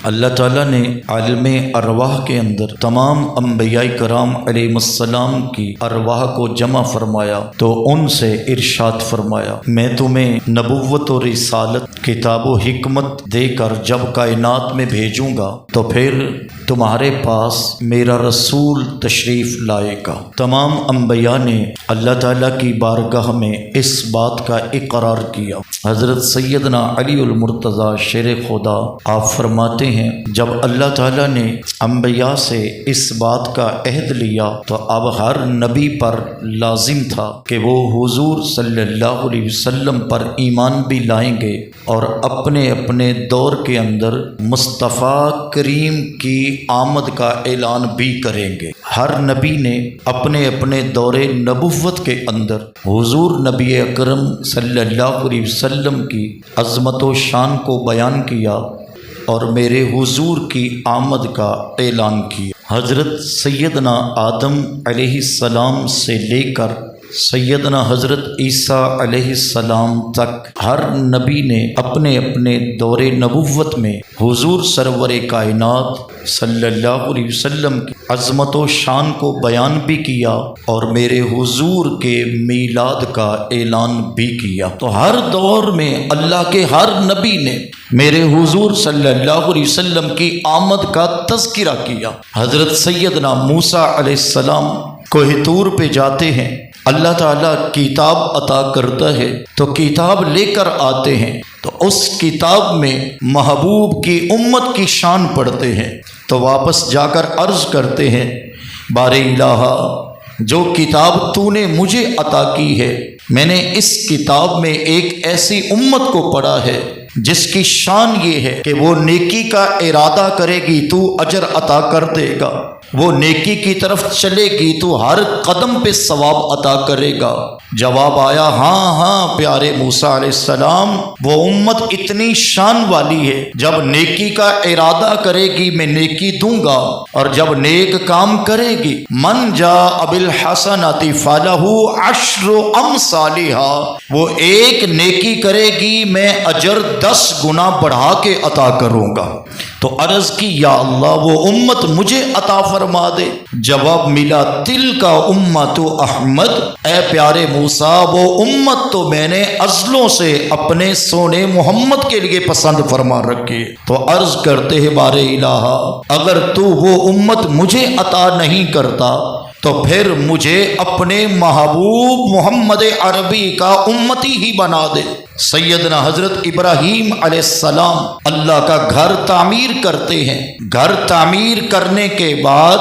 اللہ تعالیٰ نے عالم ارواح کے اندر تمام انبیاء کرام علیہ السلام کی ارواح کو جمع فرمایا تو ان سے ارشاد فرمایا، میں تمہیں نبوت و رسالت، کتاب و حکمت دے کر جب کائنات میں بھیجوں گا تو پھر تمہارے پاس میرا رسول تشریف لائے گا۔ تمام انبیاء نے اللہ تعالیٰ کی بارگاہ میں اس بات کا اقرار کیا۔ حضرت سیدنا علی المرتضیٰ شیر خدا آپ فرماتے ہیں، جب اللہ تعالیٰ نے انبیاء سے اس بات کا عہد لیا تو اب ہر نبی پر لازم تھا کہ وہ حضور صلی اللہ علیہ وسلم پر ایمان بھی لائیں گے اور اپنے اپنے دور کے اندر مصطفیٰ کریم کی آمد کا اعلان بھی کریں گے۔ ہر نبی نے اپنے اپنے دور نبوت کے اندر حضور نبی اکرم صلی اللہ علیہ وسلم کی عظمت و شان کو بیان کیا اور میرے حضور کی آمد کا اعلان کیا۔ حضرت سیدنا آدم علیہ السلام سے لے کر سیدنا حضرت عیسیٰ علیہ السلام تک ہر نبی نے اپنے اپنے دور نبوت میں حضور سرور کائنات صلی اللہ علیہ وسلم کی عظمت و شان کو بیان بھی کیا اور میرے حضور کے میلاد کا اعلان بھی کیا۔ تو ہر دور میں اللہ کے ہر نبی نے میرے حضور صلی اللہ علیہ وسلم کی آمد کا تذکرہ کیا۔ حضرت سیدنا موسیٰ علیہ السلام کوہ طور پہ جاتے ہیں، اللہ تعالیٰ کتاب عطا کرتا ہے تو کتاب لے کر آتے ہیں، تو اس کتاب میں محبوب کی امت کی شان پڑھتے ہیں، تو واپس جا کر عرض کرتے ہیں، بار الہ جو کتاب تو نے مجھے عطا کی ہے، میں نے اس کتاب میں ایک ایسی امت کو پڑھا ہے جس کی شان یہ ہے کہ وہ نیکی کا ارادہ کرے گی تو اجر عطا کر دے گا، وہ نیکی کی طرف چلے گی تو ہر قدم پہ ثواب عطا کرے گا۔ جواب آیا، ہاں پیارے موسیٰ علیہ السلام، وہ امت اتنی شان والی ہے، جب نیکی کا ارادہ کرے گی میں نیکی دوں گا، اور جب نیک کام کرے گی من جاء بالحسنۃ فلہ عشر امثالھا، وہ ایک نیکی کرے گی میں اجر 10 گنا بڑھا کے عطا کروں گا۔ تو عرض کی، یا اللہ وہ امت مجھے عطا فرما دے۔ جواب ملا، تلک امت احمد، اے پیارے موسیٰ وہ امت تو میں نے ازلوں سے اپنے سونے محمد کے لیے پسند فرما رکھی۔ تو عرض کرتے ہیں، بار الہ اگر تو وہ امت مجھے عطا نہیں کرتا تو پھر مجھے اپنے محبوب محمد عربی کا امتی ہی بنا دے۔ سیدنا حضرت ابراہیم علیہ السلام اللہ کا گھر تعمیر کرتے ہیں، گھر تعمیر کرنے کے بعد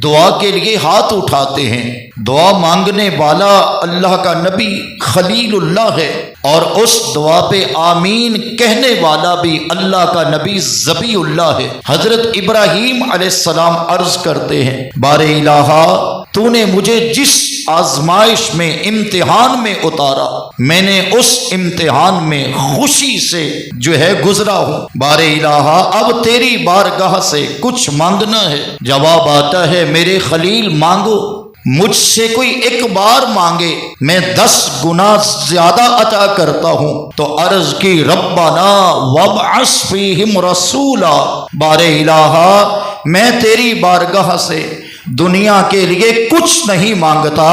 دعا کے لیے ہاتھ اٹھاتے ہیں، دعا مانگنے والا اللہ کا نبی خلیل اللہ ہے اور اس دعا پہ آمین کہنے والا بھی اللہ کا نبی ذبیح اللہ ہے۔ حضرت ابراہیم علیہ السلام عرض کرتے ہیں، بار الہ تو نے مجھے جس آزمائش میں امتحان میں اتارا میں نے اس امتحان میں خوشی سے جو ہے گزرا ہوں، بار الہ اب تیری بارگاہ سے کچھ مانگنا ہے۔ جواب آتا ہے، میرے خلیل مانگو، مجھ سے کوئی ایک بار مانگے میں 10 گنا زیادہ عطا کرتا ہوں۔ تو عرض کی، ربنا وابعث فیہم رسولا، بار الہ میں تیری بارگاہ سے دنیا کے لیے کچھ نہیں مانگتا،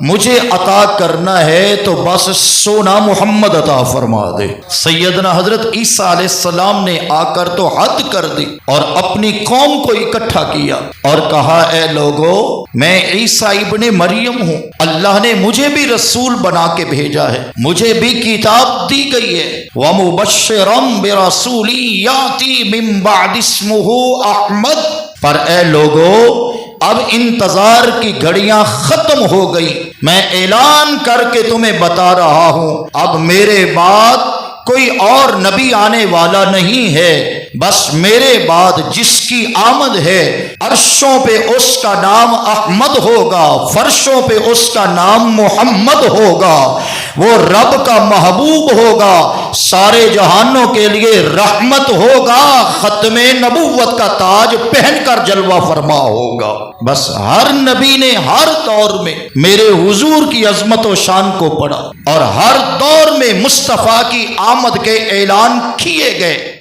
مجھے عطا کرنا ہے تو بس سونا محمد عطا فرما دے۔ سیدنا حضرت عیسیٰ علیہ السلام نے آ کر تو حد کر دی اور اپنی قوم کو اکٹھا کیا اور کہا، اے لوگو میں عیسیٰ ابن مریم ہوں، اللہ نے مجھے بھی رسول بنا کے بھیجا ہے، مجھے بھی کتاب دی گئی ہے، وَمُبَشِّرًا بِرَسُولٍ يَأْتِي مِن بَعْدِ اسْمُهُ احمد، پر اے لوگو اب انتظار کی گھڑیاں ختم ہو گئی، میں اعلان کر کے تمہیں بتا رہا ہوں اب میرے بعد کوئی اور نبی آنے والا نہیں ہے، بس میرے بعد جس کی آمد ہے عرشوں پہ اس کا نام احمد ہوگا، فرشوں پہ اس کا نام محمد ہوگا، وہ رب کا محبوب ہوگا، سارے جہانوں کے لیے رحمت ہوگا، ختم نبوت کا تاج پہن کر جلوہ فرما ہوگا۔ بس ہر نبی نے ہر دور میں میرے حضور کی عظمت و شان کو پڑھا اور ہر دور میں مصطفیٰ کی آمد کے اعلان کیے گئے۔